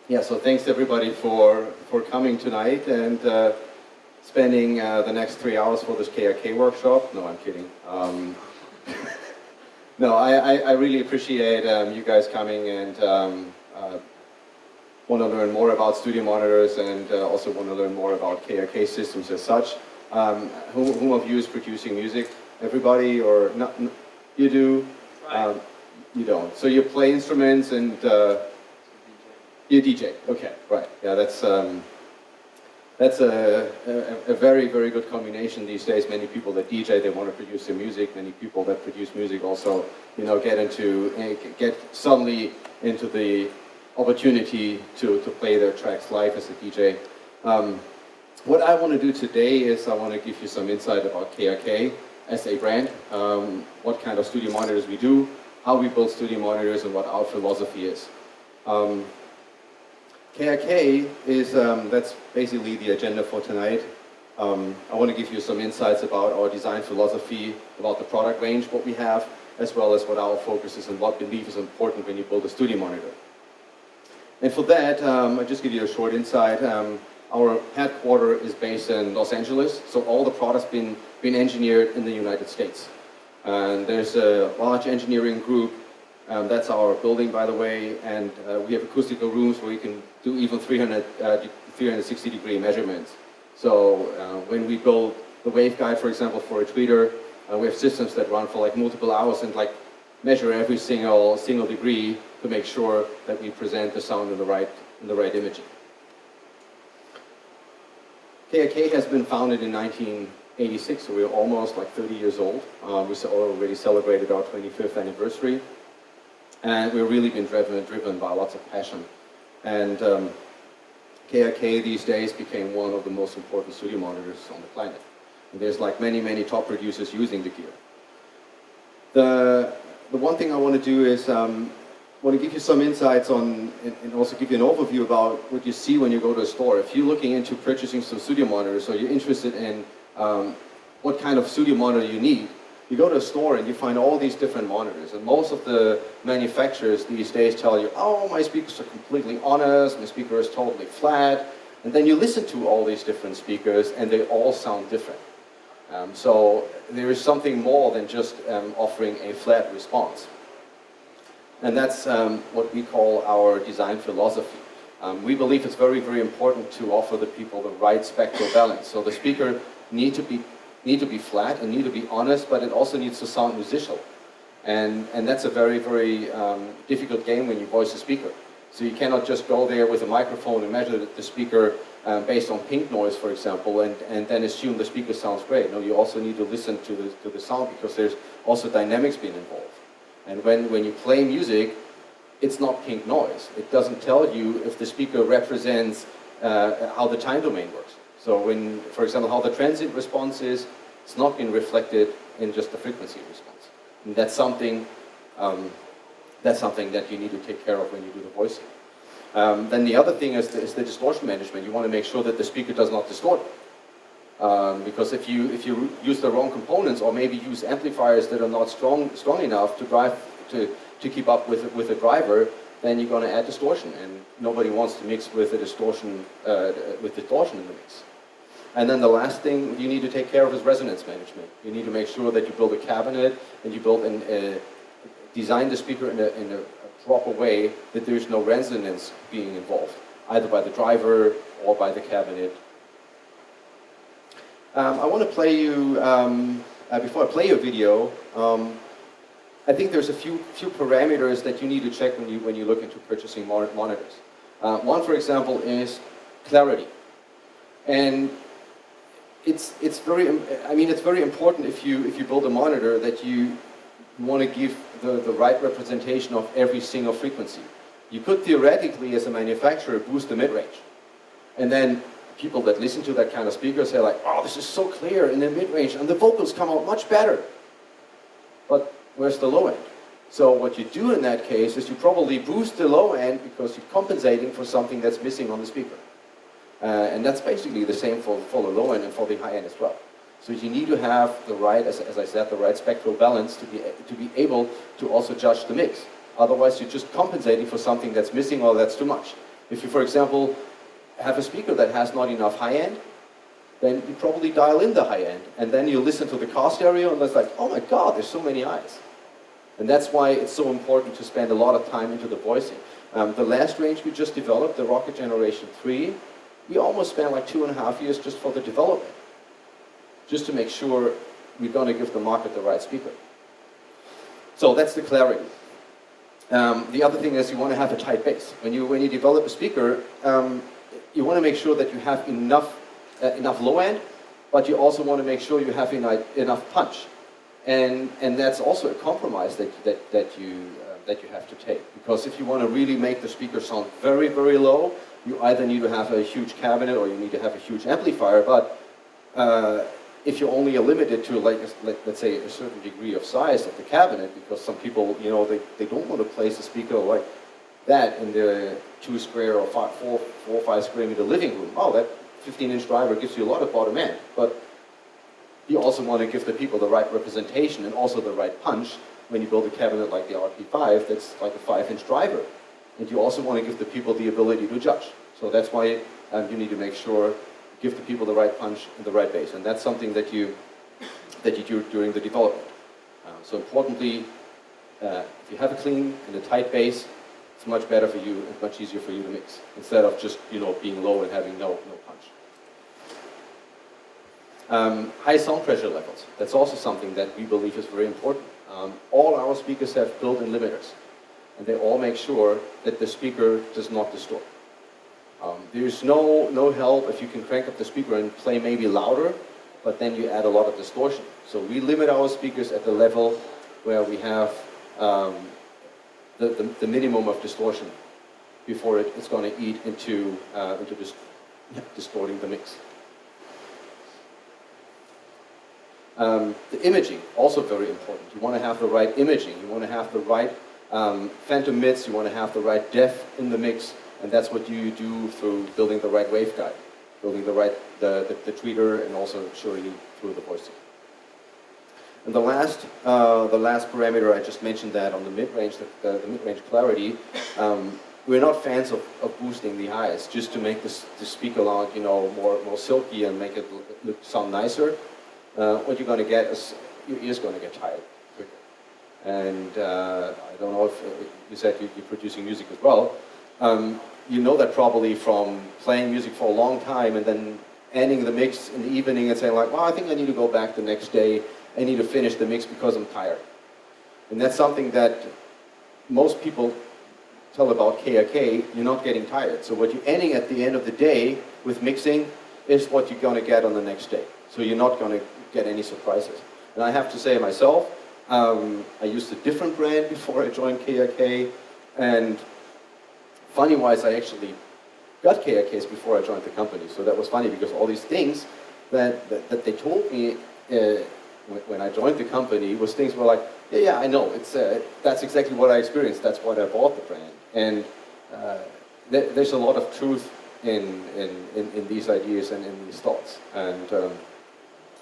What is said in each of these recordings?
Yeah, so thanks everybody for coming tonight and spending the next 3 hours for this KRK workshop. No, I'm kidding. No, I really appreciate you guys coming and want to learn more about studio monitors and also want to learn more about KRK systems as such. Whom of you is producing music? Everybody or not? You do? You don't. So you play instruments and you DJ. Okay, right. Yeah, that's a very, very good combination these days. Many people that DJ, they want to produce their music. Many people that produce music also, get suddenly into the opportunity to play their tracks live as a DJ. What I want to do today is I want to give you some insight about KRK as a brand, what kind of studio monitors we do, how we build studio monitors, and what our philosophy is. KRK is, that's basically the agenda for tonight. I want to give you some insights about our design philosophy, about the product range, what we have, as well as what our focus is and what we believe is important when you build a studio monitor. And for that, I'll just give you a short insight. Our headquarters is based in Los Angeles, so all the products been engineered in the United States. And there's a large engineering group. That's our building, by the way, and we have acoustical rooms where you can do even 360-degree measurements. So when we build the waveguide, for example, for a tweeter, we have systems that run for like multiple hours and like measure every single degree to make sure that we present the sound in the right imaging. KRK has been founded in 1986, so we're almost like 30 years old. We already celebrated our 25th anniversary. And we've really been driven by lots of passion. And KRK these days became one of the most important studio monitors on the planet. And there's like many top producers using the gear. The one thing I want to do is want to give you some insights on and also give you an overview about what you see when you go to a store. If you're looking into purchasing some studio monitors or you're interested in what kind of studio monitor you need, you go to a store and you find all these different monitors, and most of the manufacturers these days tell you, oh, my speakers are completely honest, my speaker is totally flat, and then you listen to all these different speakers and they all sound different. So there is something more than just offering a flat response. And that's what we call our design philosophy. We believe it's very, very important to offer the people the right spectral balance. So the speaker need to be flat and need to be honest, but it also needs to sound musical. And that's a very, very difficult game when you voice a speaker. So you cannot just go there with a microphone and measure the speaker based on pink noise, for example, and then assume the speaker sounds great. No, you also need to listen to the sound because there's also dynamics being involved. And when you play music, it's not pink noise. It doesn't tell you if the speaker represents how the time domain works. So when, for example, how the transient response is, it's not being reflected in just the frequency response. And that's something that you need to take care of when you do the voicing. Then the other thing is the distortion management. You want to make sure that the speaker does not distort. Because if you use the wrong components or maybe use amplifiers that are not strong enough to keep up with the driver, then you're going to add distortion, and nobody wants to mix with distortion in the mix. And then the last thing you need to take care of is resonance management. You need to make sure that you build a cabinet and you design the speaker in a proper way that there is no resonance being involved, either by the driver or by the cabinet. I want to play you, before I play your video, I think there's a few parameters that you need to check when you look into purchasing monitors. One, for example, is clarity. And it's very important if you build a monitor that you want to give the right representation of every single frequency. You could theoretically, as a manufacturer, boost the mid-range. And then people that listen to that kind of speaker say like, oh, this is so clear in the mid-range and the vocals come out much better. But where's the low end? So what you do in that case is you probably boost the low end because you're compensating for something that's missing on the speaker. And that's basically the same for the low end and for the high end as well. So you need to have the right, as I said, the right spectral balance to be able to also judge the mix. Otherwise, you're just compensating for something that's missing or that's too much. If you, for example, have a speaker that has not enough high end, then you probably dial in the high end, and then you listen to the car stereo, and it's like, oh my God, there's so many eyes. And that's why it's so important to spend a lot of time into the voicing. The last range we just developed, the Rokit Generation 3, we almost spent like 2.5 years just for the development, just to make sure we're going to give the market the right speaker. So that's the clarity. The other thing is you want to have a tight bass. When you develop a speaker, you want to make sure that you have enough low end, but you also want to make sure you have enough punch. And that's also a compromise that you have to take. Because if you want to really make the speaker sound very, very low, you either need to have a huge cabinet or you need to have a huge amplifier. But if you only limit it to, let's say, a certain degree of size of the cabinet, because some people, they don't want to place a speaker like that in the 2 square or 4 or 5 square meter living room. Oh, that 15-inch driver gives you a lot of bottom end. But you also want to give the people the right representation and also the right punch when you build a cabinet like the RP5 that's like a 5-inch driver. And you also want to give the people the ability to judge. So that's why you need to make sure give the people the right punch and the right bass. And that's something that you do during the development. So importantly, if you have a clean and a tight bass, it's much better for you and much easier for you to mix, instead of just being low and having no punch. High sound pressure levels. That's also something that we believe is very important. All our speakers have built-in limiters, and they all make sure that the speaker does not distort. There's no help if you can crank up the speaker and play maybe louder, but then you add a lot of distortion. So we limit our speakers at the level where we have the minimum of distortion before it's going to eat into distorting the mix. The imaging, also very important. You want to have the right imaging. You want to have the right phantom mids. You want to have the right depth in the mix. And that's what you do through building the right waveguide, building the tweeter, and also showing you through the voicing. And the last parameter, I just mentioned that on the mid-range, the mid-range clarity, we're not fans of boosting the highs just to make the speaker loud, more silky and make it sound nicer. What you're going to get is your ear's going to get tired quicker. And I don't know if you said you're producing music as well. You know that probably from playing music for a long time and then ending the mix in the evening and saying like, well, I think I need to go back the next day. I need to finish the mix because I'm tired. And that's something that most people tell about KRK, you're not getting tired. So what you're ending at the end of the day with mixing is what you're going to get on the next day. So you're not going to get any surprises. And I have to say myself, I used a different brand before I joined KRK, and funny-wise, I actually got KRKs before I joined the company. So that was funny because all these things that they told me when I joined the company was things were like, yeah, I know, that's exactly what I experienced. That's why I bought the brand. And there's a lot of truth in these ideas and in these thoughts. And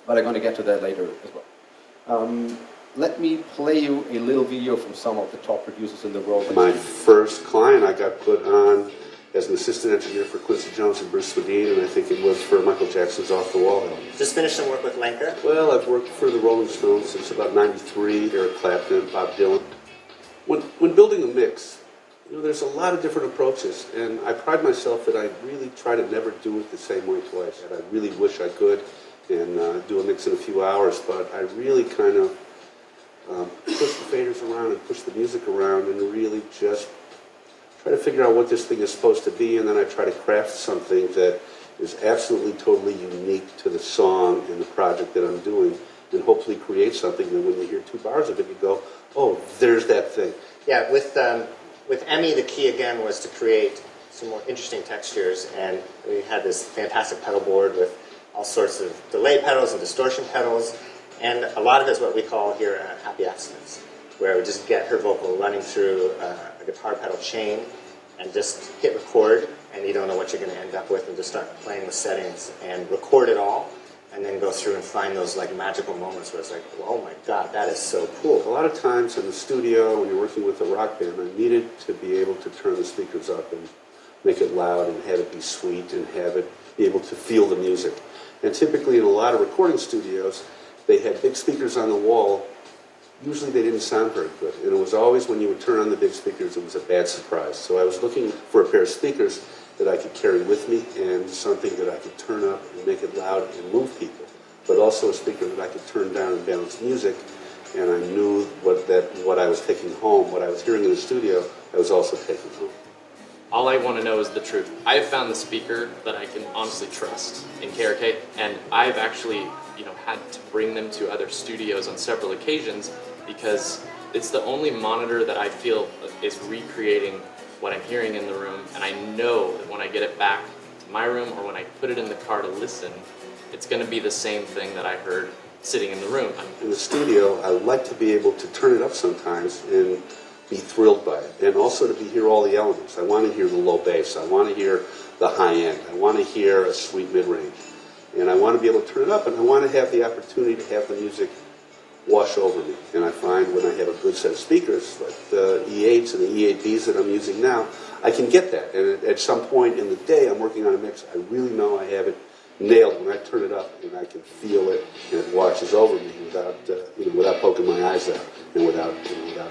but I'm going to get to that later as well. Let me play you a little video from some of the top producers in the world. My first client, I got put on as an assistant engineer for Quincy Jones and Bruce Swedien, and I think it was for Michael Jackson's Off the Wall album. Just finished some work with Lenker? Well, I've worked for the Rolling Stones since about '93, Eric Clapton, Bob Dylan. When building a mix, there's a lot of different approaches, and I pride myself that I really try to never do it the same way twice. I really wish I could and do a mix in a few hours, but I really kind of push the faders around and push the music around and really just try to figure out what this thing is supposed to be, and then I try to craft something that is absolutely totally unique to the song and the project that I'm doing, and hopefully create something that when you hear 2 bars of it, you go, oh, there's that thing. Yeah, with Emmy, the key again was to create some more interesting textures, and we had this fantastic pedal board with all sorts of delay pedals and distortion pedals, and a lot of it is what we call here happy accidents, where we just get her vocal running through a guitar pedal chain and just hit record, and you don't know what you're going to end up with, and just start playing with settings and record it all, and then go through and find those like magical moments where it's like, oh my God, that is so cool. A lot of times in the studio, when you're working with a rock band, I needed to be able to turn the speakers up and make it loud and have it be sweet and have it be able to feel the music. And typically in a lot of recording studios, they had big speakers on the wall. Usually they didn't sound very good. And it was always when you would turn on the big speakers, it was a bad surprise. So I was looking for a pair of speakers that I could carry with me and something that I could turn up and make it loud and move people, but also a speaker that I could turn down and balance music. And I knew what I was taking home, what I was hearing in the studio, I was also taking home. All I want to know is the truth. I have found the speaker that I can honestly trust in KRK, and I've actually, had to bring them to other studios on several occasions because it's the only monitor that I feel is recreating what I'm hearing in the room, and I know that when I get it back to my room or when I put it in the car to listen, it's going to be the same thing that I heard sitting in the room. In the studio, I like to be able to turn it up sometimes and be thrilled by it, and also to hear all the elements. I want to hear the low bass, I want to hear the high end, I want to hear a sweet mid-range, and I want to be able to turn it up, and I want to have the opportunity to have the music wash over me. And I find when I have a good set of speakers, like the E8s and the E8Bs that I'm using now, I can get that. And at some point in the day I'm working on a mix, I really know I have it nailed when I turn it up, and I can feel it, and it washes over me without poking my eyes out, and without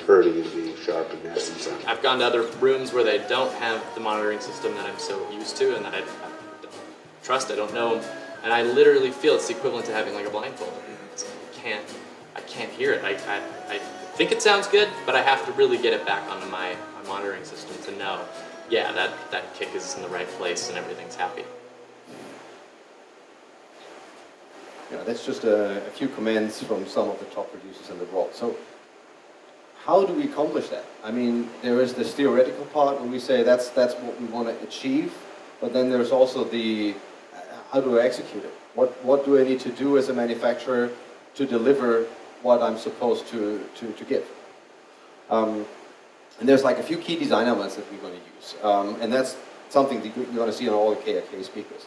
hurting and being sharp and nasty sound. I've gone to other rooms where they don't have the monitoring system that I'm so used to and that I don't trust, I don't know, and I literally feel it's the equivalent to having like a blindfold. I can't hear it. I think it sounds good, but I have to really get it back onto my monitoring system to know, yeah, that kick is in the right place and everything's happy. That's just a few comments from some of the top producers in the world. So how do we accomplish that? I mean, there is this theoretical part when we say that's what we want to achieve, but then there's also the how do I execute it? What do I need to do as a manufacturer to deliver what I'm supposed to give? And there's like a few key design elements that we're going to use, and that's something that you're going to see on all the KRK speakers.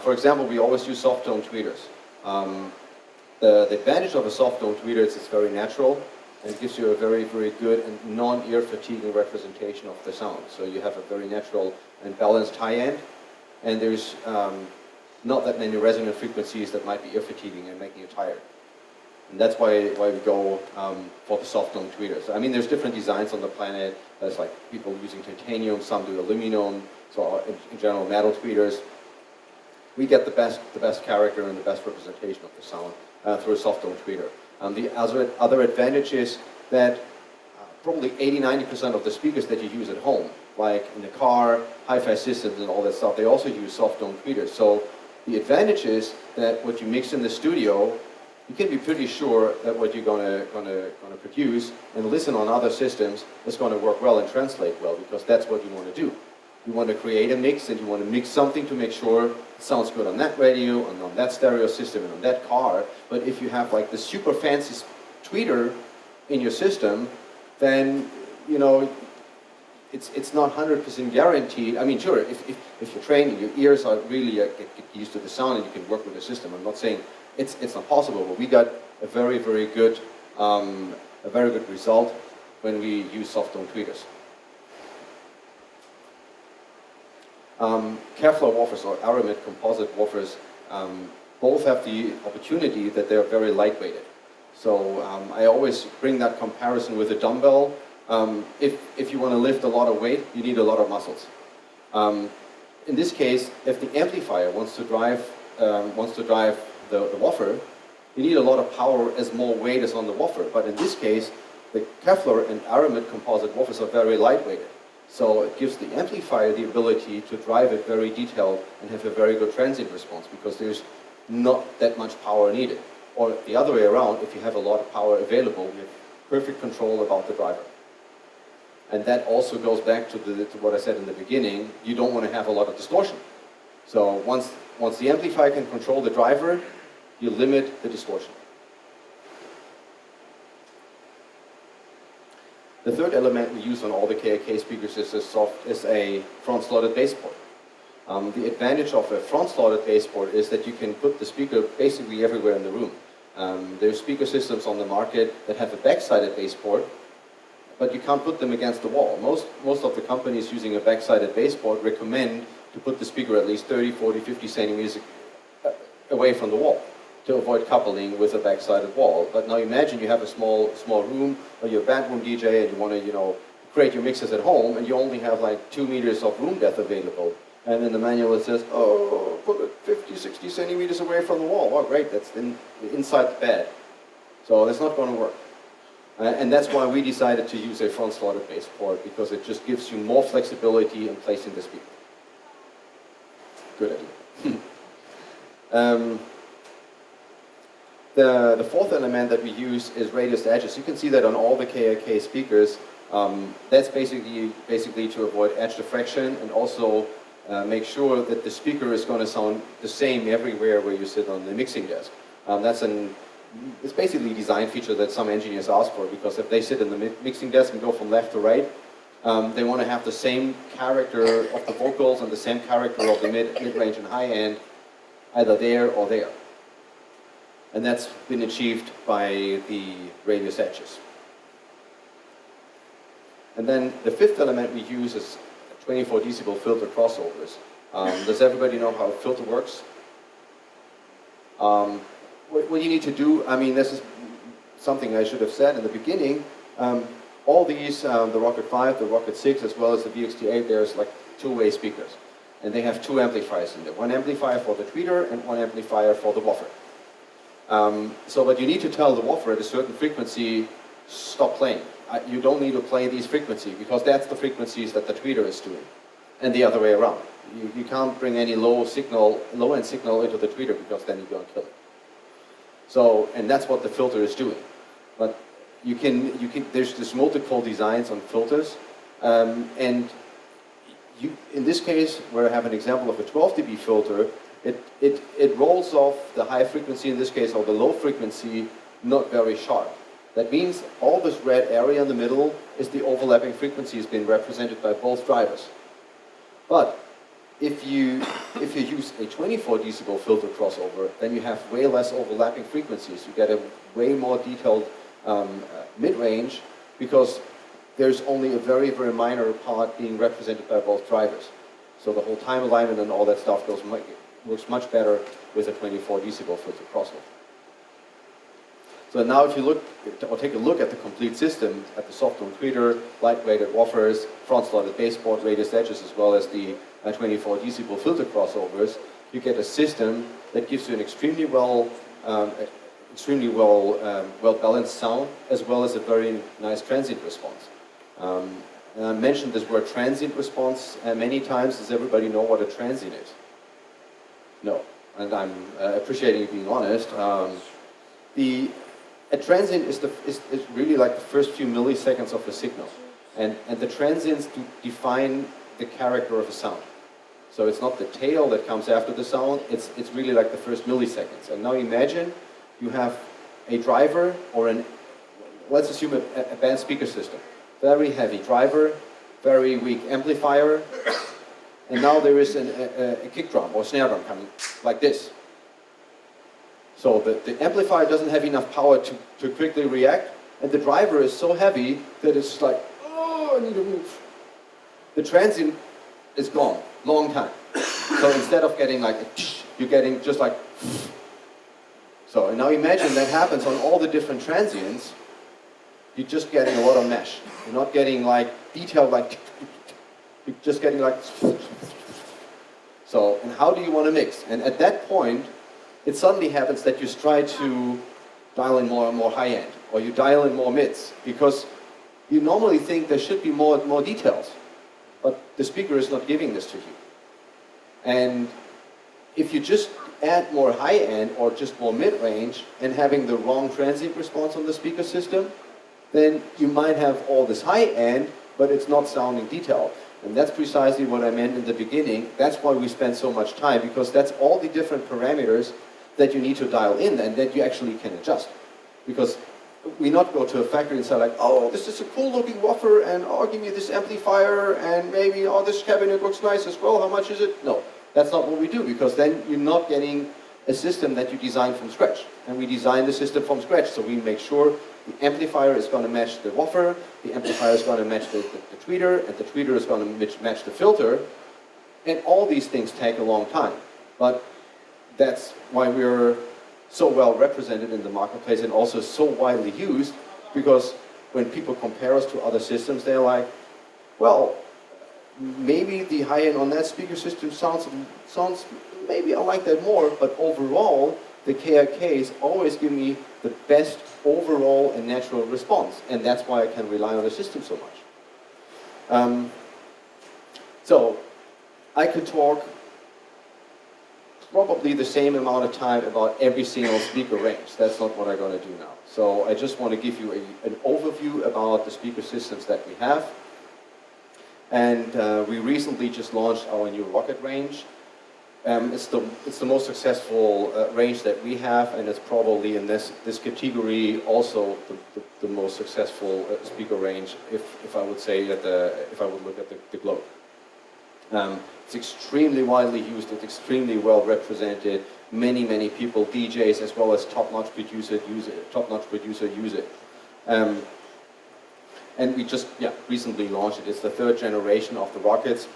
For example, we always use soft tone tweeters. The advantage of a soft tone tweeter is it's very natural, and it gives you a very, very good and non-ear fatiguing representation of the sound. So you have a very natural and balanced high end, and there's not that many resonant frequencies that might be ear fatiguing and making you tired. And that's why we go for the soft tone tweeters. I mean, there's different designs on the planet. There's like people using titanium, some do aluminum, so in general metal tweeters. We get the best character and the best representation of the sound through a soft tone tweeter. The other advantage is that probably 80-90% of the speakers that you use at home, like in the car, hi-fi systems and all that stuff, they also use soft tone tweeters. So the advantage is that what you mix in the studio, you can be pretty sure that what you're gonna produce and listen on other systems is going to work well and translate well, because that's what you want to do. You want to create a mix, and you want to mix something to make sure it sounds good on that radio and on that stereo system and on that car. But if you have like the super fancy tweeter in your system, then it's not 100% guaranteed. I mean, sure, if you're trained and your ears are really get used to the sound and you can work with the system, I'm not saying it's not possible, but we got a very, very good result when we use soft tone tweeters. Kevlar woofers or aramid composite woofers both have the opportunity that they're very lightweighted. So I always bring that comparison with a dumbbell. If you want to lift a lot of weight, you need a lot of muscles. In this case, if the amplifier wants to drive the woofer, you need a lot of power as more weight is on the woofer. But in this case, the Kevlar and aramid composite woofers are very lightweighted. So it gives the amplifier the ability to drive it very detailed and have a very good transient response, because there's not that much power needed. Or the other way around, if you have a lot of power available, you have perfect control about the driver. And that also goes back to what I said in the beginning. You don't want to have a lot of distortion. So once the amplifier can control the driver, you limit the distortion. The third element we use on all the KRK speakers is a front-slotted bass port. The advantage of a front-slotted bass port is that you can put the speaker basically everywhere in the room. There's speaker systems on the market that have a back-sided bass port. but you can't put them against the wall. Most of the companies using a back-sided baseboard recommend to put the speaker at least 30, 40, 50 centimeters away from the wall to avoid coupling with a back-sided wall. But now imagine you have a small room, or you're a bedroom DJ and you want to, create your mixes at home, and you only have like 2 meters of room depth available. And in the manual it says, oh, put it 50, 60 centimeters away from the wall. Oh, great, that's inside the bed. So that's not going to work. And that's why we decided to use a front-slotted baseboard, because it just gives you more flexibility in placing the speaker. Good idea. The fourth element that we use is radius edges. You can see that on all the KRK speakers. That's basically to avoid edge diffraction, and also make sure that the speaker is going to sound the same everywhere where you sit on the mixing desk. It's basically a design feature that some engineers ask for, because if they sit in the mixing desk and go from left to right, they want to have the same character of the vocals and the same character of the mid-range and high-end, either there or there. And that's been achieved by the radius edges. And then the fifth element we use is 24 decibel filter crossovers. Does everybody know how a filter works? What you need to do, this is something I should have said in the beginning. All these, the Rokit 5, the Rokit 6, as well as the VXT8, there's like two-way speakers. And they have two amplifiers in there. One amplifier for the tweeter and one amplifier for the woofer. But you need to tell the woofer at a certain frequency, stop playing. You don't need to play these frequencies, because that's the frequencies that the tweeter is doing. And the other way around. You can't bring any low-end signal into the tweeter, because then you're going to kill it. So, and that's what the filter is doing. But there's multiple designs on filters. In this case, where I have an example of a 12 dB filter, it rolls off the high frequency, in this case, or the low frequency, not very sharp. That means all this red area in the middle is the overlapping frequencies being represented by both drivers. But if you use a 24 decibel filter crossover, then you have way less overlapping frequencies. You get a way more detailed mid-range, because there's only a very, very minor part being represented by both drivers. So the whole time alignment and all that stuff works much better with a 24 decibel filter crossover. So now if you take a look at the complete system, at the soft tone tweeter, lightweighted woofers, front-slotted baseboard, radius edges, as well as the 24 decibel filter crossovers, you get a system that gives you an extremely well balanced sound, as well as a very nice transient response. And I mentioned this word transient response many times. Does everybody know what a transient is? No, and I'm appreciating you being honest. A transient is really like the first few milliseconds of a signal, and the transients define the character of a sound. So it's not the tail that comes after the sound, it's really like the first milliseconds. And now imagine you have a driver, or let's assume a band speaker system. Very heavy driver, very weak amplifier, and now there is a kick drum or snare drum coming like this. So the amplifier doesn't have enough power to quickly react, and the driver is so heavy that it's like, oh, I need to move. The transient is gone, long time. So instead of getting like a tsh, you're getting just like. So and now imagine that happens on all the different transients. You're just getting a lot of mesh. You're not getting like detailed like. You're just getting like. So, and how do you want to mix? And at that point, it suddenly happens that you try to dial in more and more high end, or you dial in more mids, because you normally think there should be more details, but the speaker is not giving this to you. And if you just add more high end or just more mid range and having the wrong transient response on the speaker system, then you might have all this high end, but it's not sounding detailed. And that's precisely what I meant in the beginning. That's why we spend so much time, because that's all the different parameters that you need to dial in and that you actually can adjust. Because we not go to a factory and say like, oh, this is a cool looking woofer, and oh, give me this amplifier, and maybe, oh, this cabinet looks nice as well, how much is it? No, that's not what we do, because then you're not getting a system that you design from scratch. And we design the system from scratch, so we make sure the amplifier is going to match the woofer, the amplifier is going to match the tweeter, and the tweeter is going to match the filter. And all these things take a long time. But that's why we're so well represented in the marketplace and also so widely used, because when people compare us to other systems, they're like, well, maybe the high-end on that speaker system sounds, maybe I like that more, but overall, the KRKs always give me the best overall and natural response, and that's why I can rely on the system so much. So, I could talk probably the same amount of time about every single speaker range. That's not what I'm going to do now. So I just want to give you an overview about the speaker systems that we have. And we recently just launched our new Rokit range. It's the most successful range that we have, and it's probably in this category also the most successful speaker range, if I would say if I would look at the globe. It's extremely widely used, it's extremely well represented. Many people, DJs as well as top-notch producer use it. And we just recently launched it. It's the third generation of the Rokits.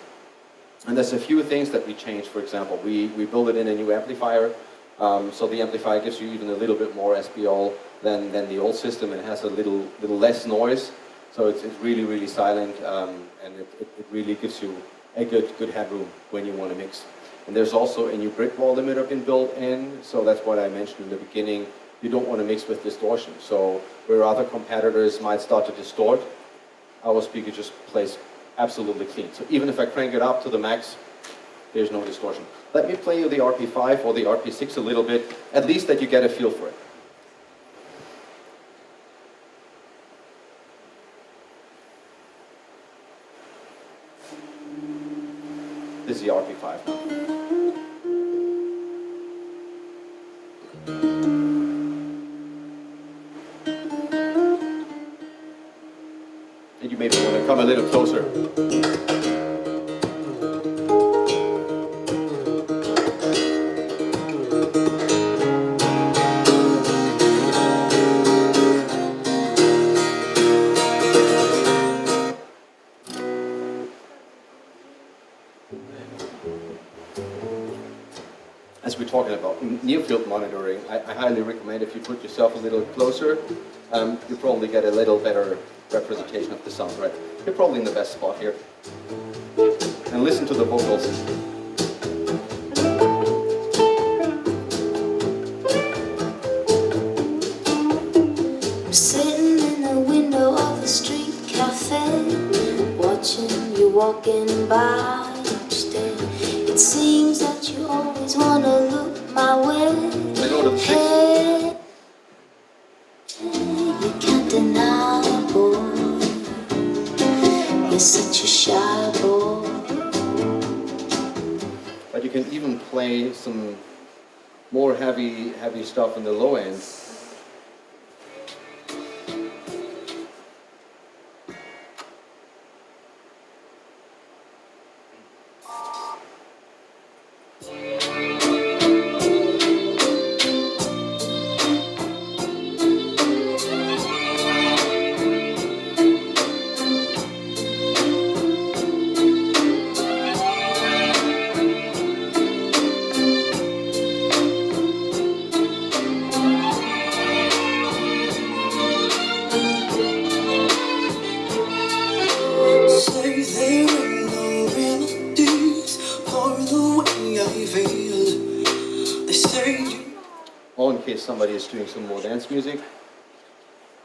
And there's a few things that we changed. For example, we built it in a new amplifier. So the amplifier gives you even a little bit more SPL than the old system, and has a little less noise. So it's really silent, and it really gives you a good headroom when you want to mix. And there's also a new brick wall limiter been built in, so that's what I mentioned in the beginning. You don't want to mix with distortion. So where other competitors might start to distort, our speaker just plays absolutely clean. So even if I crank it up to the max, there's no distortion. Let me play you the RP5 or the RP6 a little bit, at least that you get a feel for it. This is the RP5 now. And you maybe want to come a little closer. As we're talking about near-field monitoring, I highly recommend if you put yourself a little closer, you probably get a little better representation of the sound, right? You're probably in the best spot here. And listen to the vocals. I'm sitting in the window of a street cafe, watching you walking by each day. It seems that you always want to look my way. Hey, you can't deny, boy, you're such a shy boy. But you can even play some more heavy stuff in the low end. Or in case somebody is doing some more dance music,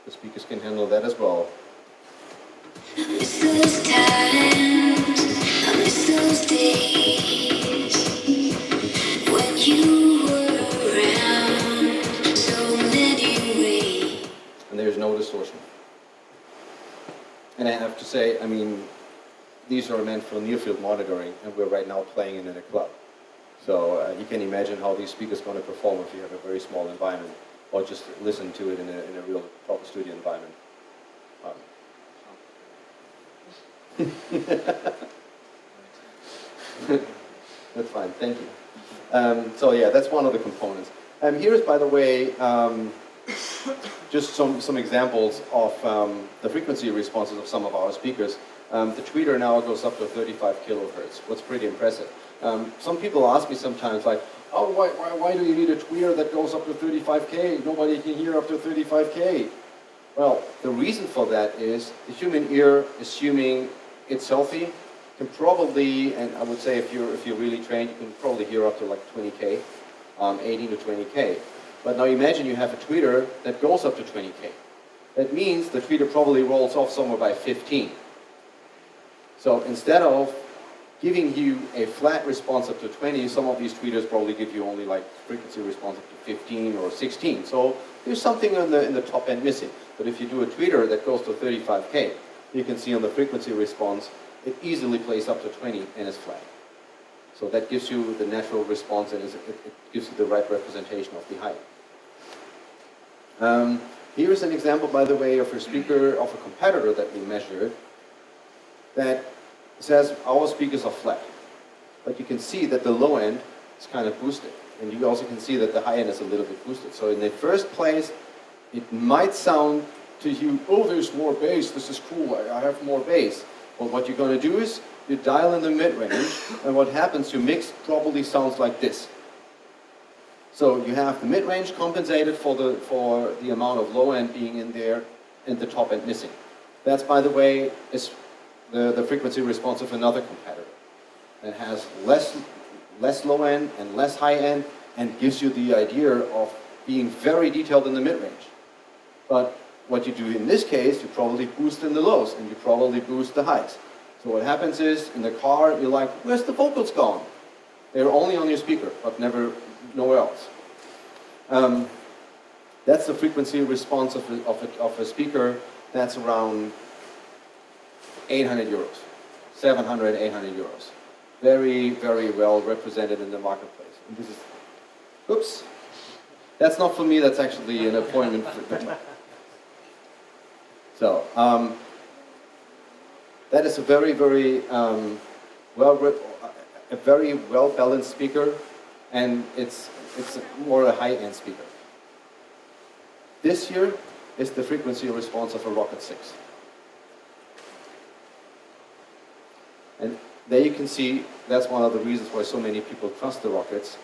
the speakers can handle that as well. I miss those times, I miss those days when you were around so many ways. And there's no distortion. And I have to say, I mean, these are meant for near-field monitoring, and we're right now playing it in a club. So you can imagine how these speakers are going to perform if you have a very small environment, or just listen to it in a real proper studio environment. That's fine, thank you. So yeah, that's one of the components. Here's, by the way, just some examples of the frequency responses of some of our speakers. The tweeter now goes up to 35 kilohertz. What's pretty impressive. Some people ask me sometimes, like, oh, why do you need a tweeter that goes up to 35K? Nobody can hear up to 35K. Well, the reason for that is the human ear, assuming it's healthy, can probably, and I would say if you're really trained, you can probably hear up to like 20K, 18 to 20K. But now imagine you have a tweeter that goes up to 20K. That means the tweeter probably rolls off somewhere by 15. So instead of giving you a flat response up to 20, some of these tweeters probably give you only like frequency response up to 15 or 16. So there's something in the top end missing. But if you do a tweeter that goes to 35K, you can see on the frequency response, it easily plays up to 20 and is flat. So that gives you the natural response and it gives you the right representation of the height. Here is an example, by the way, of a speaker of a competitor that we measured that says our speakers are flat. But you can see that the low end is kind of boosted. And you also can see that the high end is a little bit boosted. So in the first place, it might sound to you, oh, there's more bass, this is cool, I have more bass. But what you're going to do is you dial in the mid-range, and what happens, your mix probably sounds like this. So you have the mid-range compensated for the amount of low end being in there and the top end missing. That's, by the way, is the frequency response of another competitor that has less low end and less high end and gives you the idea of being very detailed in the mid-range. But what you do in this case, you probably boost in the lows and you probably boost the highs. So what happens is, in the car, you're like, where's the vocals gone? They're only on your speaker, but never nowhere else. That's the frequency response of a speaker. That's around 800 euros, 700, 800 euros. Very, very well represented in the marketplace. And this is, oops, that's not for me, that's actually an appointment for So, that is a very, very well balanced speaker, and it's more a high-end speaker. This here is the frequency response of a Rokit 6. And there you can see that's one of the reasons why so many people trust the Rokits,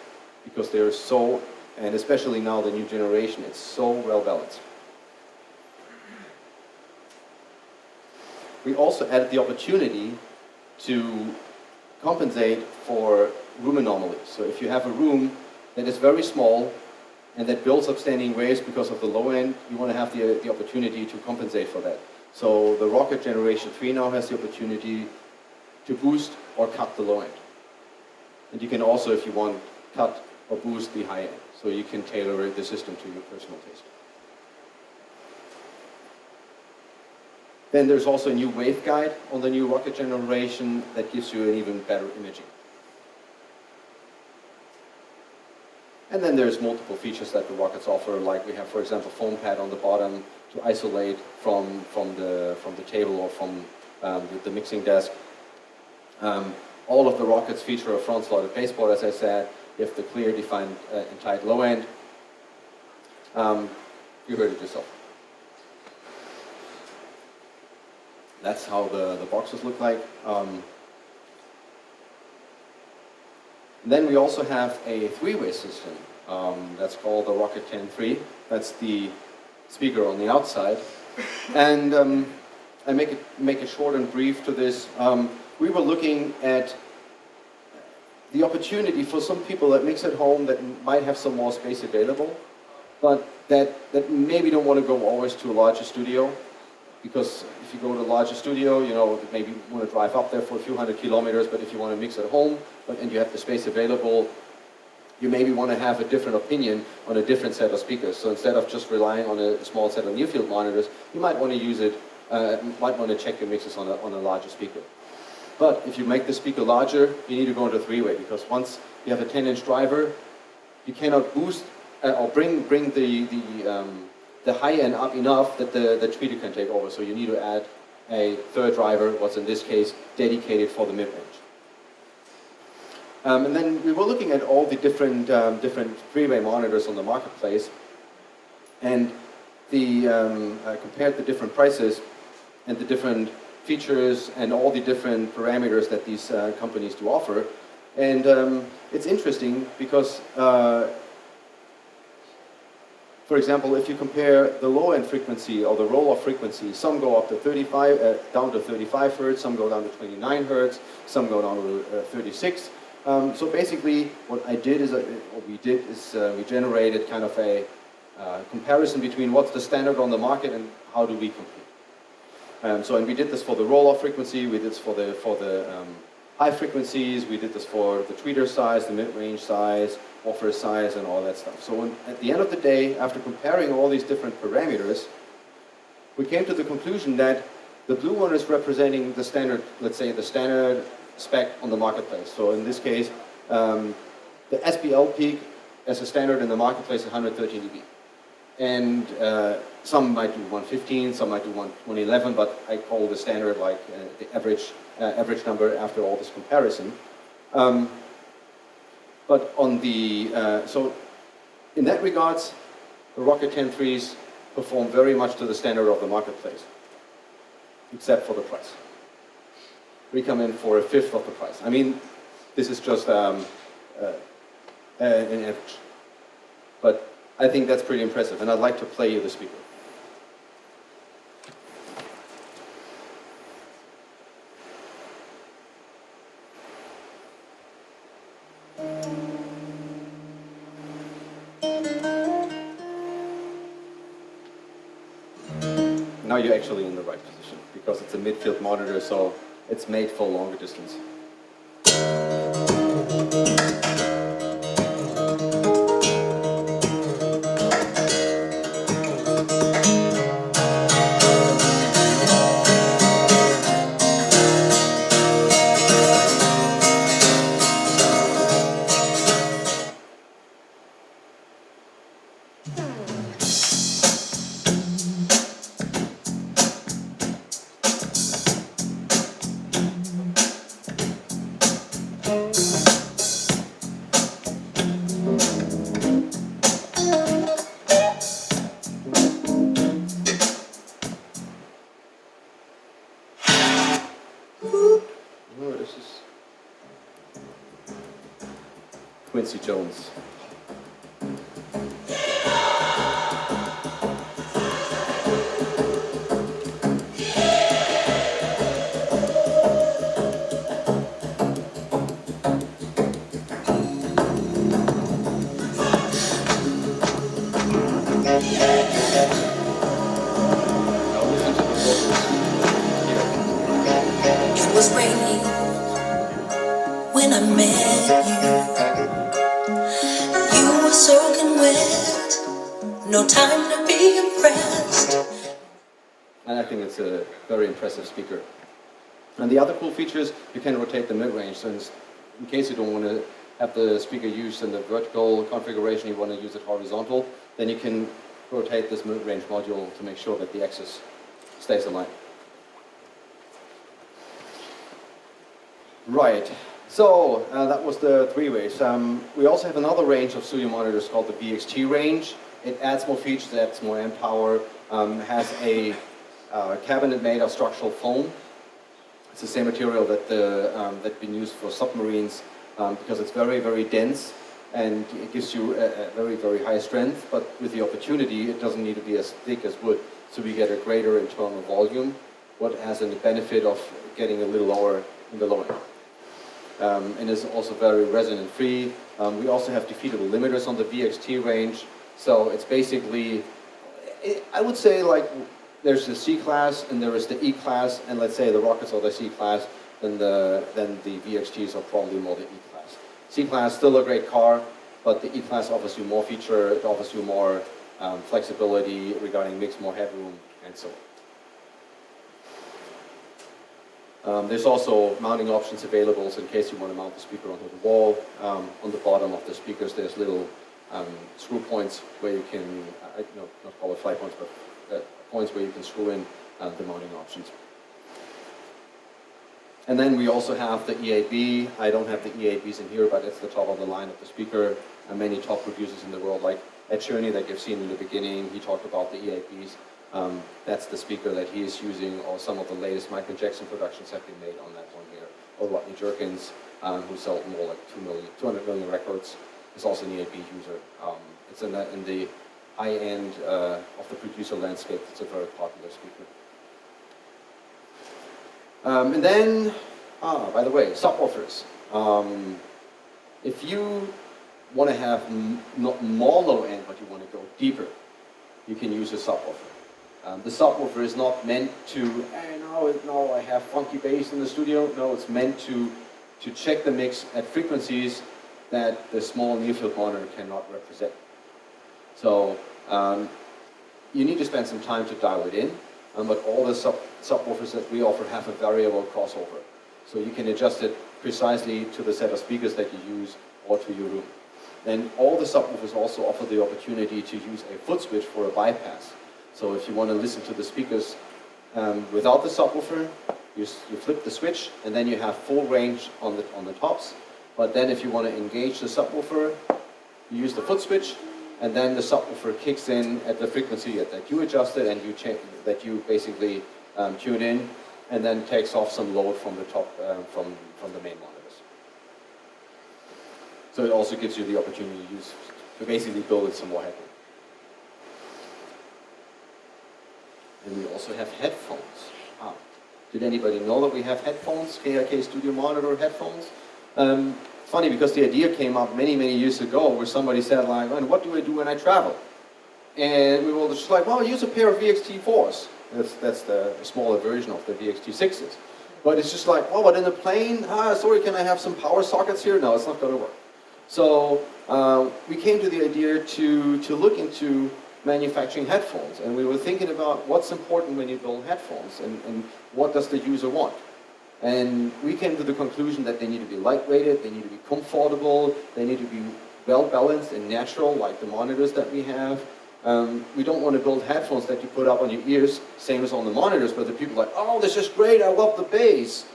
because they're so, and especially now the new generation, it's so well balanced. We also added the opportunity to compensate for room anomalies. So if you have a room that is very small and that builds up standing waves because of the low end, you want to have the opportunity to compensate for that. So the Rokit Generation 3 now has the opportunity to boost or cut the low end. And you can also, if you want, cut or boost the high end. So you can tailor the system to your personal taste. Then there's also a new waveguide on the new Rokit generation that gives you an even better imaging. And then there's multiple features that the Rokits offer, like we have, for example, foam pad on the bottom to isolate from the table or from the mixing desk. All of the Rokits feature a front-slotted baseboard, as I said. You have the clear, defined, and tight low end. You heard it yourself. That's how the boxes look like. Then we also have a three-way system that's called the Rokit 10.3. That's the speaker on the outside. And I make it short and brief to this. We were looking at the opportunity for some people that mix at home that might have some more space available, but that maybe don't want to go always to a larger studio. Because if you go to a larger studio, you know, maybe you want to drive up there for a few hundred kilometers, but if you want to mix at home and you have the space available, you maybe want to have a different opinion on a different set of speakers. So instead of just relying on a small set of near-field monitors, you might want to use it, might want to check your mixes on a larger speaker. But if you make the speaker larger, you need to go into three-way, because once you have a 10-inch driver, you cannot boost or bring the high end up enough that the tweeter can take over. So you need to add a third driver, what's in this case dedicated for the mid-range. And then we were looking at all the different three-way monitors on the marketplace, and compared the different prices and the different features and all the different parameters that these companies do offer. And it's interesting because, for example, if you compare the low-end frequency or the roll-off frequency, some go up to down to 35 hertz, some go down to 29 hertz, some go down to 36. So basically, what we generated kind of a comparison between what's the standard on the market and how do we compete. And we did this for the roll-off frequency, we did this for the high frequencies, we did this for the tweeter size, the mid-range size, offer size, and all that stuff. So at the end of the day, after comparing all these different parameters, we came to the conclusion that the blue one is representing the standard, let's say the standard spec on the marketplace. So in this case, the SPL peak as a standard in the marketplace is 113 dB. And some might do 115, some might do 111, but I call the standard like the average number after all this comparison. But on the, so in that regards, the Rokit 10.3s perform very much to the standard of the marketplace, except for the price. We come in for a fifth of the price. I mean, this is just an average. But I think that's pretty impressive, and I'd like to play you the speaker. Now you're actually in the right position, because it's a midfield monitor, so it's made for longer distance. Jones. It was raining when I met you. You were soaking wet, no time to be impressed. And I think it's a very impressive speaker. And the other cool feature is you can rotate the mid-range. So in case you don't want to have the speaker used in the vertical configuration, you want to use it horizontal, then you can rotate this mid-range module to make sure that the axis stays aligned. Right, so that was the three ways. We also have another range of studio monitors called the VXT range. It adds more features, adds more amp power, has a cabinet made of structural foam. It's the same material that's been used for submarines because it's very, very dense and it gives you a very, very high strength, but with the opportunity, it doesn't need to be as thick as wood, so we get a greater internal volume, what has a benefit of getting a little lower in the low end. And is also very resonance free. We also have defeatable limiters on the VXT range, so it's basically, I would say, like, there's the C class and there is the E class, and let's say the Rokits are the C class, then the VXTs are probably more the E class. C class, still a great car, but the E class offers you more feature, it offers you more flexibility regarding mix, more headroom, and so on. There's also mounting options available, so in case you want to mount the speaker onto the wall. On the bottom of the speakers there's little screw points where you can, not call it fly points, but points where you can screw in the mounting options. And then we also have the EAB. I don't have the EABs in here, but it's the top of the line of the speaker. And many top producers in the world, like Ed Sheeran that you've seen in the beginning, he talked about the EABs. That's the speaker that he is using, or some of the latest Michael Jackson productions have been made on that one here. Or Rodney Jerkins, who sold more like 200 million records, is also an EAB user. It's in the high end of the producer landscape. It's a very popular speaker. And then, by the way, subwoofers. If you want to have not more low end, but you want to go deeper, you can use a subwoofer. The subwoofer is not meant to, now I have funky bass in the studio. No, it's meant to check the mix at frequencies that the small near-field monitor cannot represent. So you need to spend some time to dial it in, but all the subwoofers that we offer have a variable crossover. So you can adjust it precisely to the set of speakers that you use or to your room. And all the subwoofers also offer the opportunity to use a foot switch for a bypass. So if you want to listen to the speakers without the subwoofer, you flip the switch and then you have full range on the tops. But then if you want to engage the subwoofer, you use the foot switch, and then the subwoofer kicks in at the frequency that you adjusted and that you basically tune in, and then takes off some load from the top from the main monitors. So it also gives you the opportunity to basically build in some more headroom. And we also have headphones. Did anybody know that we have headphones, KRK Studio Monitor headphones? It's funny because the idea came up many, many years ago where somebody said like, what do I do when I travel? And we were just like, well, use a pair of VXT4s. That's the smaller version of the VXT6s. But it's just like, oh, but in the plane, sorry, can I have some power sockets here? No, it's not going to work. So we came to the idea to look into manufacturing headphones, and we were thinking about what's important when you build headphones and what does the user want. And we came to the conclusion that they need to be lightweighted, they need to be comfortable, they need to be well balanced and natural like the monitors that we have. We don't want to build headphones that you put up on your ears, same as on the monitors, but the people are like, oh, this is great, I love the bass.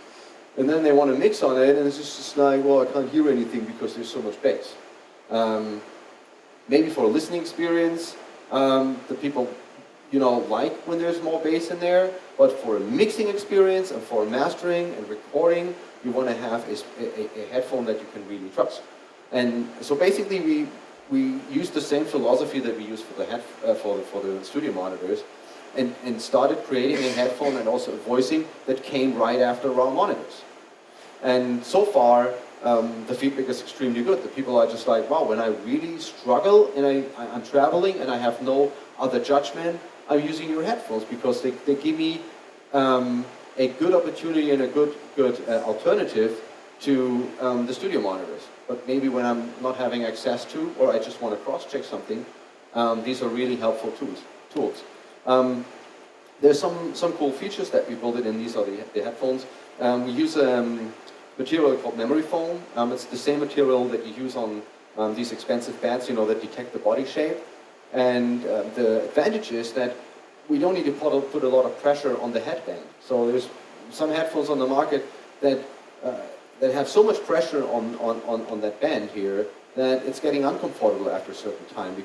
And then they want to mix on it, and it's just like, well, I can't hear anything because there's so much bass. Maybe for a listening experience, the people, like when there's more bass in there, but for a mixing experience and for mastering and recording, you want to have a headphone that you can really trust. And so basically, we use the same philosophy that we use for the for the studio monitors, and started creating a headphone and also a voicing that came right after our monitors. And so far, the feedback is extremely good. The people are just like, wow, when I really struggle and I'm traveling and I have no other judgment, I'm using your headphones because they give me a good opportunity and a good alternative to the studio monitors. But maybe when I'm not having access to, or I just want to cross-check something, these are really helpful tools. There's some cool features that we built in. These are the headphones. We use material called memory foam. It's the same material that you use on these expensive pads, that detect the body shape. And the advantage is that we don't need to put a lot of pressure on the headband. So there's some headphones on the market that have so much pressure on that band here that it's getting uncomfortable after a certain time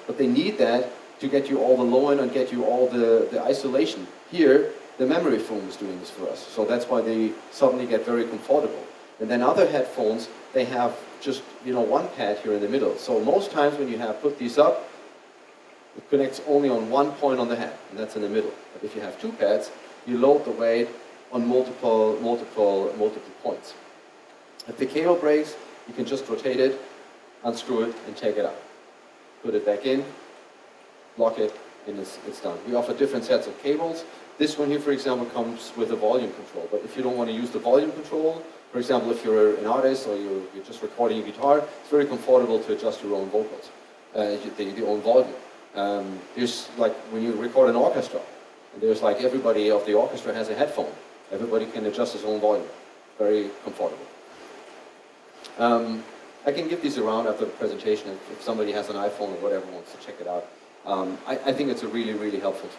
but they need that to get you all the low end and get you all the isolation. Here, the memory foam is doing this for us. So that's why they suddenly get very comfortable. And then other headphones, they have just, one pad here in the middle. So most times when you have put these up, it connects only on one point on the head, and that's in the middle. But if you have two pads, you load the weight on multiple points. If the cable breaks, you can just rotate it, unscrew it, and take it out. Put it back in, lock it, and it's done. We offer different sets of cables. This one here, for example, comes with a volume control. But if you don't want to use the volume control, for example, if you're an artist or you're just recording a guitar, it's very comfortable to adjust your own vocals, the own volume. There's like when you record an orchestra, there's like everybody of the orchestra has a headphone. Everybody can adjust his own volume. Very comfortable. I can give these around after the presentation if somebody has an iPhone or whatever wants to check it out. I think it's a really, really helpful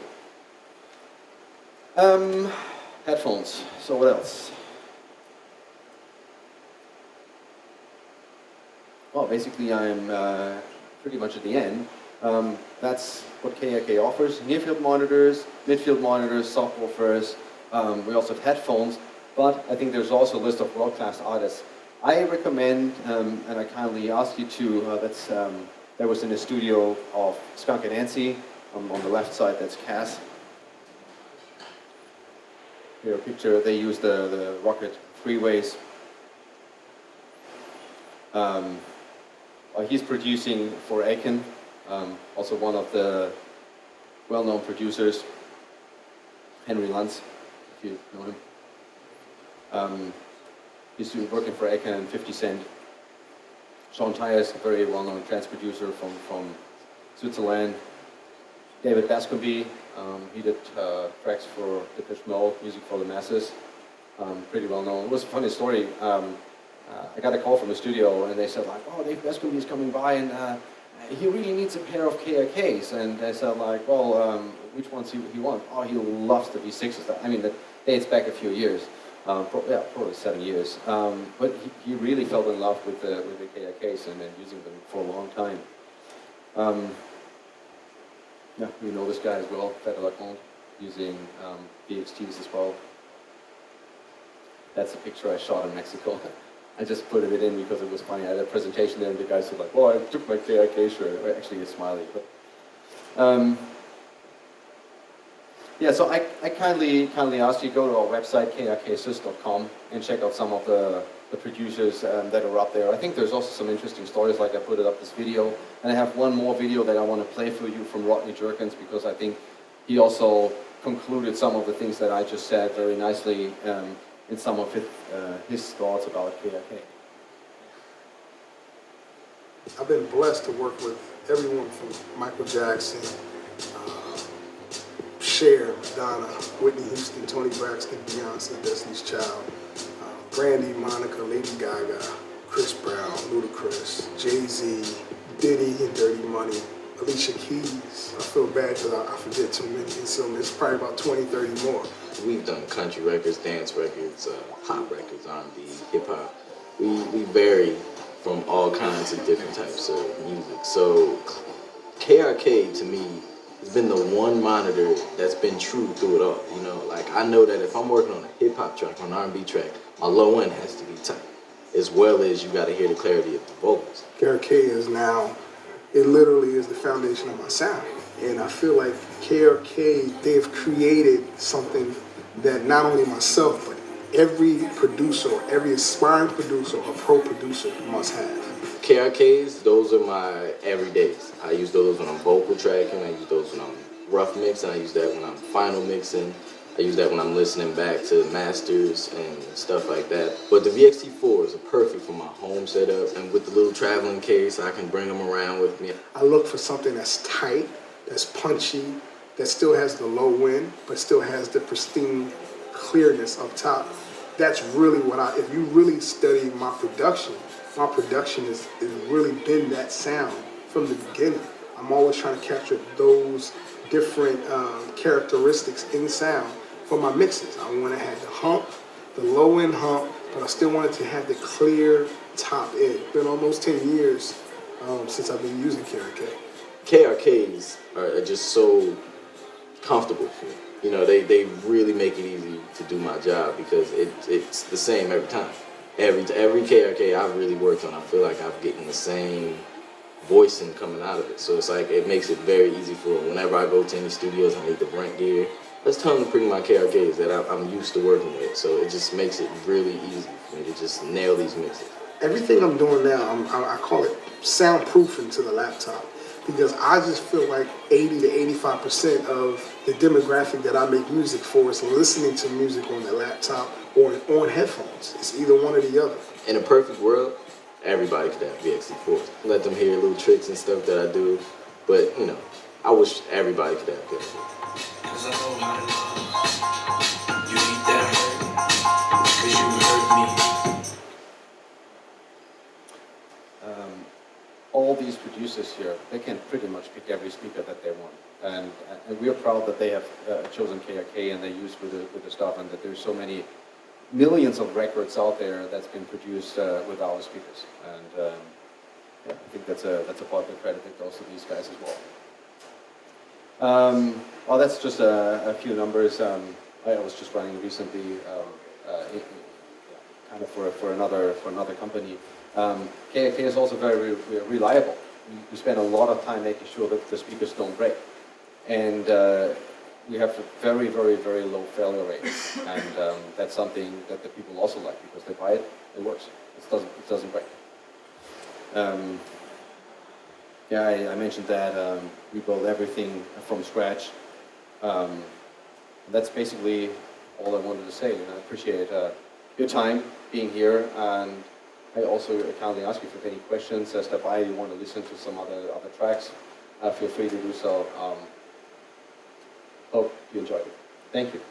tool. Headphones. So what else? well, basically I'm pretty much at the end. That's what KRK offers: near-field monitors, midfield monitors, subwoofers. We also have headphones, but I think there's also a list of world-class artists. I recommend, and I kindly ask you to, that was in the studio of Skunk and Nancy. On the left side, that's Cass. Here a picture, they use the Rokit freeways. He's producing for Aiken, also one of the well-known producers, Henry Luntz, if you know him. He's working for Aiken and 50 Cent. Sean Tyers, a very well-known trance producer from Switzerland. David Bascombe, he did tracks for Depeche Mode, Music for the Masses, pretty well-known. It was a funny story. I got a call from the studio and they said like, oh, Dave Bascombe is coming by and he really needs a pair of KRKs. And I said like, well, which ones he wants? Oh, he loves the V6s. I mean, that dates back a few years. Probably 7 years. But he really fell in love with the KRKs and using them for a long time. Yeah, you know this guy as well, Fedor Lacombe, using VXTs as well. That's a picture I shot in Mexico. I just put it in because it was funny. I had a presentation there and the guy said like, well, I took my KRK shirt. Actually, he's smiling. But, yeah, so I kindly ask you to go to our website, krksys.com, and check out some of the producers that are up there. I think there's also some interesting stories, like I put it up this video. And I have one more video that I want to play for you from Rodney Jerkins, because I think he also concluded some of the things that I just said very nicely in some of his thoughts about KRK. I've been blessed to work with everyone from Michael Jackson, Cher, Madonna, Whitney Houston, Toni Braxton, Beyonce, Destiny's Child, Brandy, Monica, Lady Gaga, Chris Brown, Ludacris, Jay-Z, Diddy and Dirty Money, Alicia Keys. I feel bad because I forget too many, and so it's probably about 20, 30 more. We've done country records, dance records, pop records, R&B, hip-hop. We vary from all kinds of different types of music. So KRK, to me, has been the one monitor that's been true through it all. You know, like I know that if I'm working on a hip-hop track or an R&B track, my low end has to be tight, as well as you got to hear the clarity of the vocals. KRK is now, it literally is the foundation of my sound. And I feel like KRK, they've created something that not only myself, but every producer or every aspiring producer or pro producer must have. KRKs, those are my everydays. I use those when I'm vocal tracking, I use those when I'm rough mixing, I use that when I'm final mixing, I use that when I'm listening back to masters and stuff like that. But the VXT4s are perfect for my home setup, and with the little traveling case, I can bring them around with me. I look for something that's tight, that's punchy, that still has the low end, but still has the pristine clearness up top. That's really what if you really study my production has really been that sound from the beginning. I'm always trying to capture those different characteristics in sound for my mixes. I want to have the hump, the low end hump, but I still wanted to have the clear top end. It's been almost 10 years since I've been using KRK. KRKs are just so comfortable for me. You know, they really make it easy to do my job because it's the same every time. Every KRK I've really worked on, I feel like I'm getting the same voicing coming out of it. So it's like, it makes it very easy for whenever I go to any studios, I need the rent gear. Let's tell them to bring my KRKs that I'm used to working with. So it just makes it really easy for me to just nail these mixes. Everything I'm doing now, I call it soundproofing to the laptop, because I just feel like 80 to 85% of the demographic that I make music for is listening to music on the laptop or on headphones. It's either one or the other. In a perfect world, everybody could have VXT4s. Let them hear little tricks and stuff that I do, but you know, I wish everybody could have KRK. Cause I know my love, you need that hurt, cause you hurt me. All these producers here, they can pretty much pick every speaker that they want. And we are proud that they have chosen KRK and they use with the stuff, and that there's so many millions of records out there that's been produced with our speakers. And yeah, I think that's a part of the credit that goes to these guys as well. Well, that's just a few numbers. I was just running recently, kind of for another company. KRK is also very reliable. We spend a lot of time making sure that the speakers don't break, and we have a very low failure rate, and that's something that the people also like because they buy it, it works. It doesn't break. Yeah, I mentioned that we build everything from scratch. That's basically all I wanted to say. And I appreciate your time being here, and I also kindly ask you if you have any questions. Step by, you want to listen to some other tracks, feel free to do so. Hope you enjoyed it. Thank you.